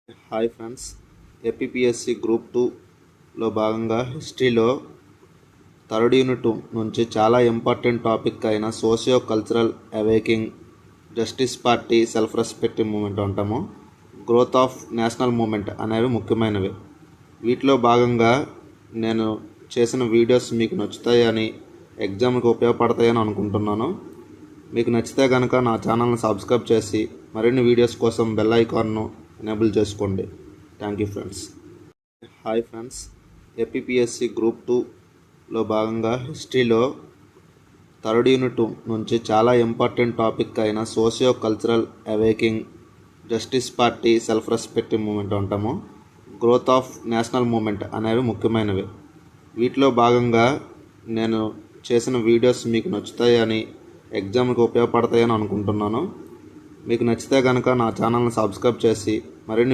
Hi friends, APPSC group 2లో భాగంగా హిస్టరీలో థర్డ్ యూనిట్ నుంచి చాలా ఇంపార్టెంట్ టాపిక్ అయిన socio cultural awaking, justice party, self respect moment అంటాము, గ్రోత్ ఆఫ్ నేషనల్ మూమెంట్ అనేవి ముఖ్యమైనవి. వీటిలో భాగంగా నేను చేసిన వీడియోస్ మీకు నచ్చుతాయని, ఎగ్జామ్కి ఉపయోగపడతాయని అనుకుంటున్నాను. మీకు నచ్చితే కనుక నా ఛానల్ని సబ్స్క్రైబ్ చేసి మరిన్ని వీడియోస్ కోసం బెల్ ఐకాన్ను ఎనేబుల్ చేసుకోండి. Thank you friends. Hi friends, APPSC group 2లో భాగంగా హిస్టరీలో థర్డ్ యూనిట్ నుంచి చాలా ఇంపార్టెంట్ టాపిక్ అయిన socio cultural awaking, justice party, self respect moment అంటాము, గ్రోత్ ఆఫ్ నేషనల్ మూమెంట్ అనేవి ముఖ్యమైనవి. వీటిలో భాగంగా నేను చేసిన వీడియోస్ మీకు నచ్చుతాయని, ఎగ్జామ్కి ఉపయోగపడతాయని అనుకుంటున్నాను. మీకు నచ్చితే కనుక నా ఛానల్ని సబ్స్క్రైబ్ చేసి మరిన్ని